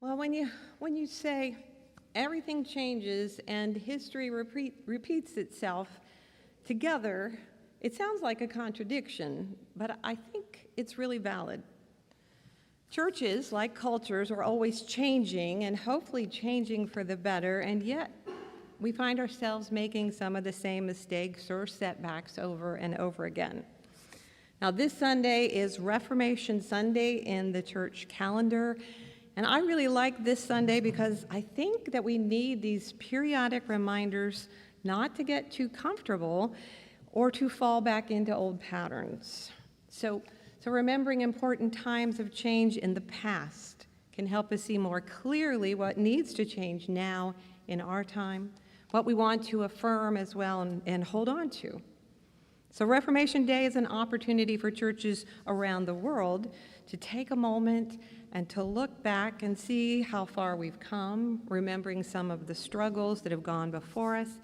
Well, when you say everything changes and history repeats itself together, it sounds like a contradiction, but I think it's really valid. Churches, like cultures, are always changing and hopefully changing for the better, and yet we find ourselves making some of the same mistakes or setbacks over and over again. Now, this Sunday is Reformation Sunday in the church calendar, and I really like this Sunday because I think that we need these periodic reminders not to get too comfortable or to fall back into old patterns. So remembering important times of change in the past can help us see more clearly what needs to change now in our time, what we want to affirm as well and hold on to. So Reformation Day is an opportunity for churches around the world to take a moment and to look back and see how far we've come, remembering some of the struggles that have gone before us,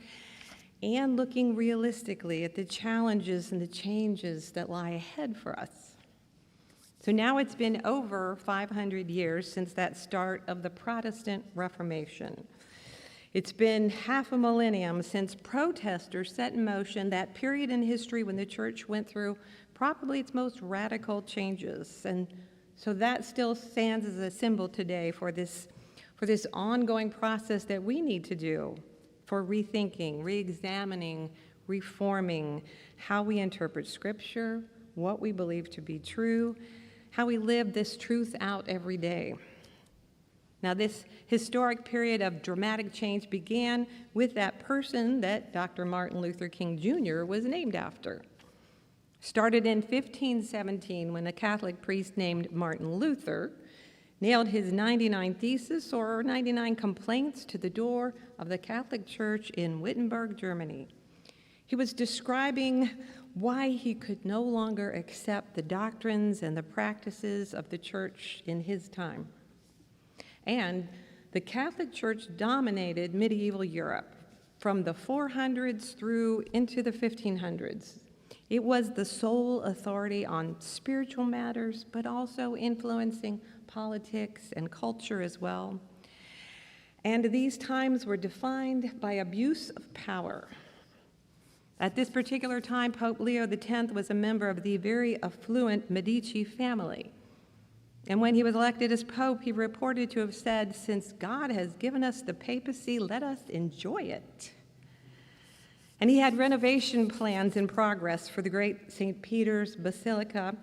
and looking realistically at the challenges and the changes that lie ahead for us. So now it's been over 500 years since that start of the Protestant Reformation. It's been half a millennium since protesters set in motion that period in history when the church went through probably its most radical changes. And so that still stands as a symbol today for this ongoing process that we need to do for rethinking, re-examining, reforming how we interpret Scripture, what we believe to be true, how we live this truth out every day. Now, this historic period of dramatic change began with that person that Dr. Martin Luther King Jr. was named after. Started in 1517 when a Catholic priest named Martin Luther nailed his 99 Theses or 99 complaints to the door of the Catholic Church in Wittenberg, Germany. He was describing why he could no longer accept the doctrines and the practices of the church in his time. And the Catholic Church dominated medieval Europe from the 400s through into the 1500s. It was the sole authority on spiritual matters, but also influencing politics and culture as well. And these times were defined by abuse of power. At this particular time, Pope Leo X was a member of the very affluent Medici family. And when he was elected as Pope, he reported to have said, "Since God has given us the papacy, let us enjoy it." And he had renovation plans in progress for the great St. Peter's Basilica,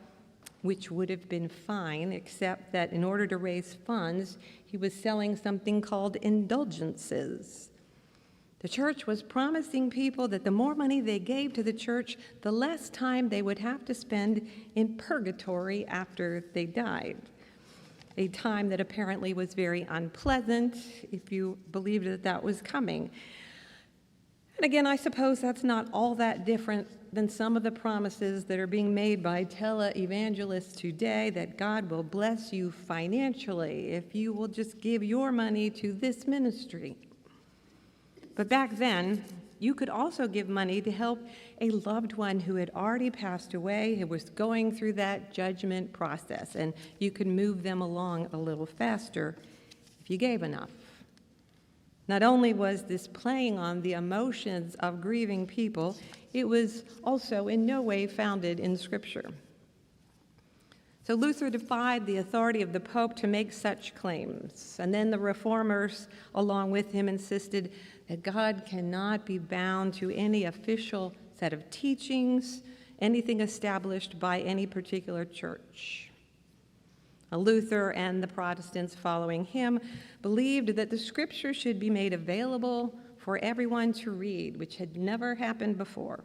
which would have been fine, except that in order to raise funds, he was selling something called indulgences. The church was promising people that the more money they gave to the church, the less time they would have to spend in purgatory after they died. A time that apparently was very unpleasant if you believed that that was coming. And again, I suppose that's not all that different than some of the promises that are being made by tele-evangelists today, that God will bless you financially if you will just give your money to this ministry. But back then, you could also give money to help a loved one who had already passed away, who was going through that judgment process, and you could move them along a little faster if you gave enough. Not only was this playing on the emotions of grieving people, it was also in no way founded in Scripture. So Luther defied the authority of the Pope to make such claims, and then the reformers, along with him, insisted that God cannot be bound to any official set of teachings, anything established by any particular church. Luther and the Protestants following him believed that the Scripture should be made available for everyone to read, which had never happened before.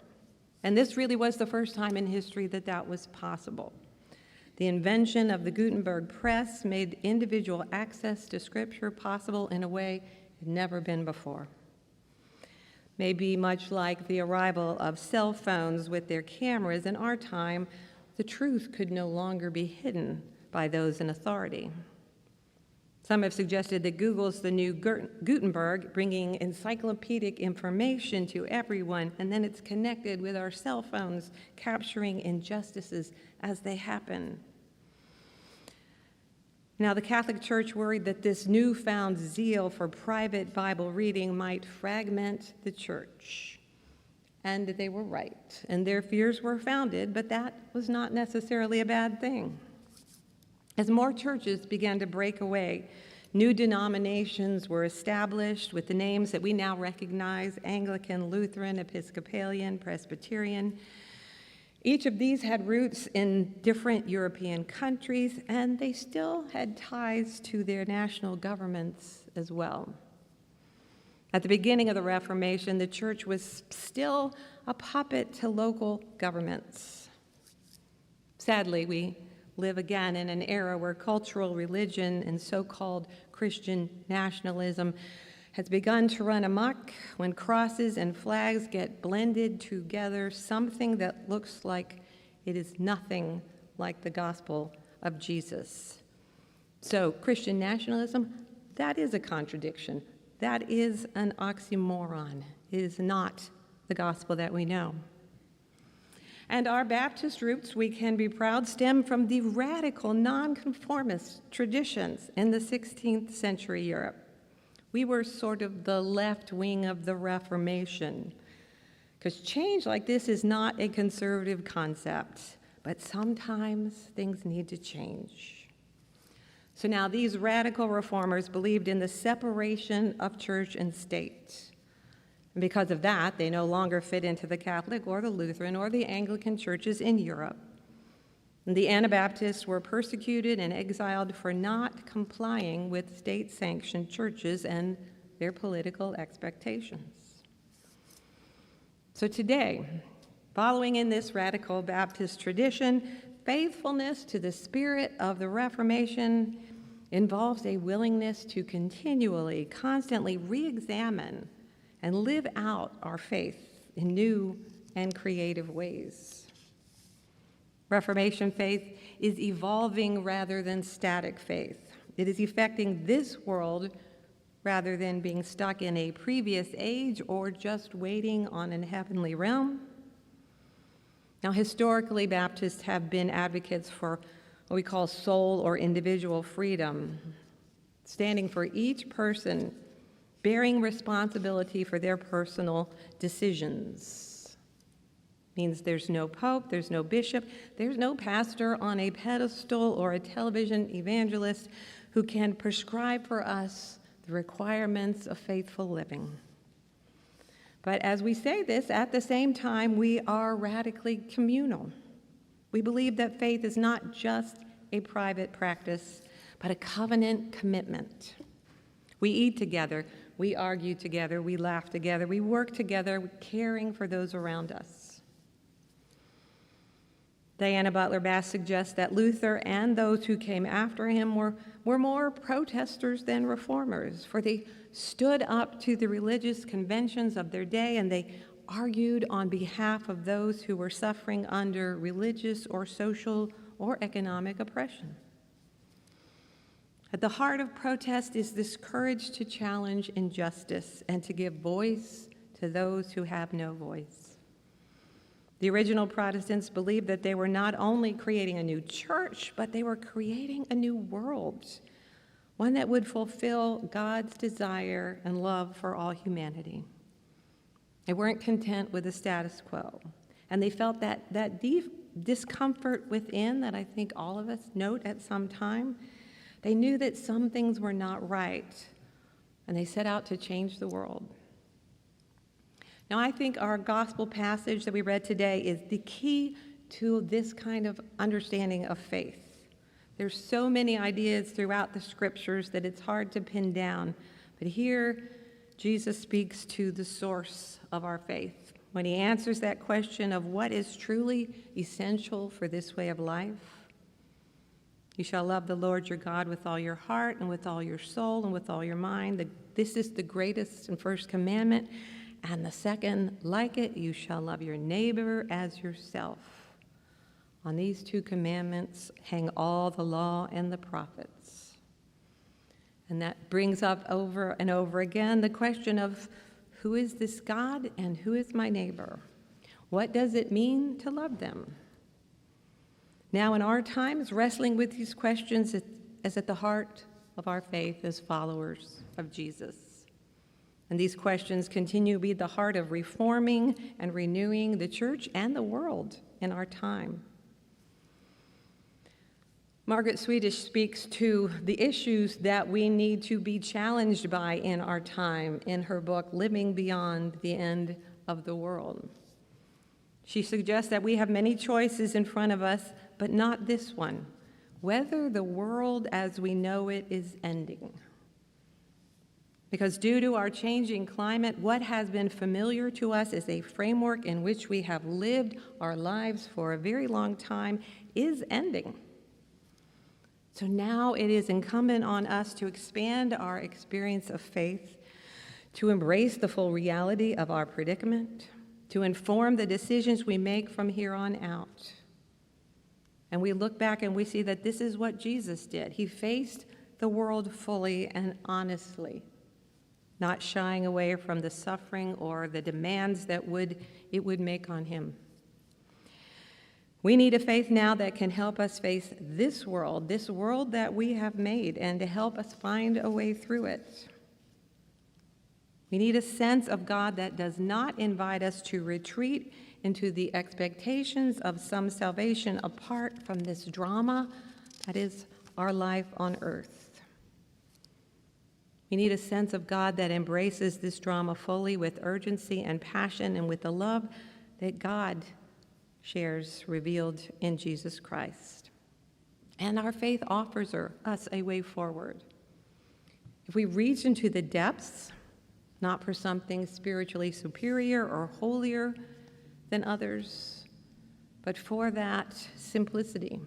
And this really was the first time in history that that was possible. The invention of the Gutenberg press made individual access to Scripture possible in a way it had never been before. Maybe much like the arrival of cell phones with their cameras in our time, the truth could no longer be hidden by those in authority. Some have suggested that Google's the new Gutenberg, bringing encyclopedic information to everyone, and then it's connected with our cell phones, capturing injustices as they happen. Now, the Catholic Church worried that this newfound zeal for private Bible reading might fragment the church. And they were right, and their fears were founded, but that was not necessarily a bad thing. As more churches began to break away, new denominations were established with the names that we now recognize: Anglican, Lutheran, Episcopalian, Presbyterian. Each of these had roots in different European countries, and they still had ties to their national governments as well. At the beginning of the Reformation, the church was still a puppet to local governments. Sadly, we live again in an era where cultural religion and so-called Christian nationalism has begun to run amok, when crosses and flags get blended together, something that looks like it is nothing like the gospel of Jesus. So Christian nationalism, that is a contradiction. That is an oxymoron. It is not the gospel that we know. And our Baptist roots, we can be proud, stem from the radical nonconformist traditions in the 16th century Europe. We were sort of the left wing of the Reformation, because change like this is not a conservative concept, but sometimes things need to change. So now these radical reformers believed in the separation of church and state. And because of that, they no longer fit into the Catholic or the Lutheran or the Anglican churches in Europe. And the Anabaptists were persecuted and exiled for not complying with state-sanctioned churches and their political expectations. So today, following in this radical Baptist tradition, faithfulness to the spirit of the Reformation involves a willingness to continually, constantly re-examine and live out our faith in new and creative ways. Reformation faith is evolving rather than static faith. It is affecting this world rather than being stuck in a previous age or just waiting on an heavenly realm. Now, historically, Baptists have been advocates for what we call soul or individual freedom, standing for each person bearing responsibility for their personal decisions. Means there's no pope, there's no bishop, there's no pastor on a pedestal or a television evangelist who can prescribe for us the requirements of faithful living. But as we say this, at the same time, we are radically communal. We believe that faith is not just a private practice, but a covenant commitment. We eat together, we argue together, we laugh together, we work together, caring for those around us. Diana Butler Bass suggests that Luther and those who came after him were more protesters than reformers, for they stood up to the religious conventions of their day and they argued on behalf of those who were suffering under religious or social or economic oppression. At the heart of protest is this courage to challenge injustice and to give voice to those who have no voice. The original Protestants believed that they were not only creating a new church, but they were creating a new world, one that would fulfill God's desire and love for all humanity. They weren't content with the status quo, and they felt that deep discomfort within that I think all of us note at some time. They knew that some things were not right, and they set out to change the world. Now, I think our gospel passage that we read today is the key to this kind of understanding of faith. There's so many ideas throughout the scriptures that it's hard to pin down, but here Jesus speaks to the source of our faith when he answers that question of what is truly essential for this way of life. You shall love the Lord your God with all your heart and with all your soul and with all your mind. This is the greatest and first commandment. And the second, like it, you shall love your neighbor as yourself. On these two commandments hang all the law and the prophets. And that brings up over and over again the question of who is this God and who is my neighbor? What does it mean to love them? Now, in our times, wrestling with these questions, is at the heart of our faith as followers of Jesus. And these questions continue to be the heart of reforming and renewing the church and the world in our time. Margaret Swedish speaks to the issues that we need to be challenged by in our time in her book, Living Beyond the End of the World. She suggests that we have many choices in front of us, but not this one, whether the world as we know it is ending. Because due to our changing climate, what has been familiar to us as a framework in which we have lived our lives for a very long time is ending. So now it is incumbent on us to expand our experience of faith, to embrace the full reality of our predicament, to inform the decisions we make from here on out. And we look back and we see that this is what Jesus did. He faced the world fully and honestly, not shying away from the suffering or the demands that it would make on him. We need a faith now that can help us face this world that we have made, and to help us find a way through it. We need a sense of God that does not invite us to retreat into the expectations of some salvation apart from this drama that is our life on earth. We need a sense of God that embraces this drama fully with urgency and passion and with the love that God shares revealed in Jesus Christ. And our faith offers us a way forward. If we reach into the depths, not for something spiritually superior or holier than others, but for that simplicity,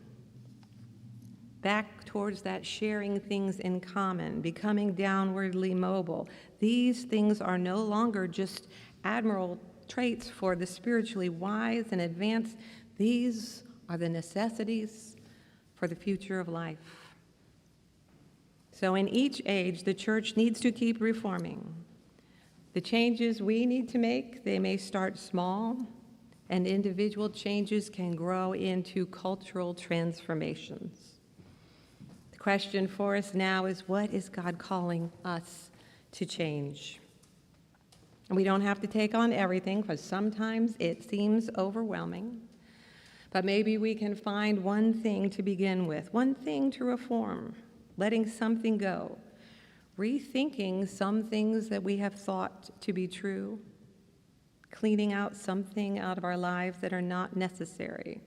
back towards that sharing things in common, becoming downwardly mobile. These things are no longer just admirable traits for the spiritually wise and advanced. These are the necessities for the future of life. So in each age, the church needs to keep reforming. The changes we need to make, they may start small, and individual changes can grow into cultural transformations. The question for us now is, what is God calling us to change? And we don't have to take on everything, because sometimes it seems overwhelming. But maybe we can find one thing to begin with, one thing to reform, letting something go, rethinking some things that we have thought to be true, cleaning out something out of our lives that are not necessary.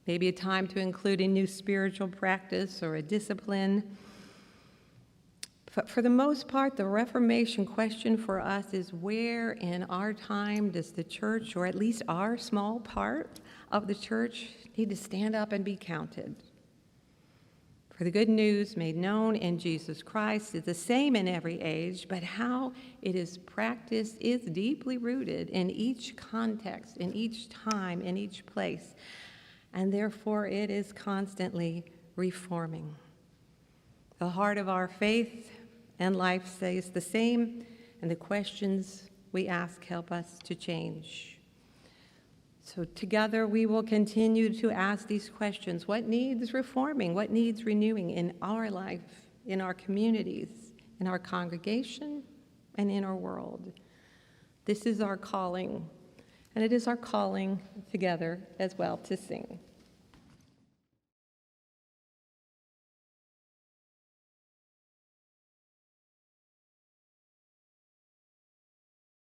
Maybe a time to include a new spiritual practice or a discipline. But for the most part, the Reformation question for us is, where in our time does the church, or at least our small part of the church, need to stand up and be counted? For the good news made known in Jesus Christ is the same in every age, but how it is practiced is deeply rooted in each context, in each time, in each place, and therefore it is constantly reforming. The heart of our faith and life stays the same, and the questions we ask help us to change. So together we will continue to ask these questions. What needs reforming? What needs renewing in our life, in our communities, in our congregation, and in our world? This is our calling, and it is our calling together as well to sing.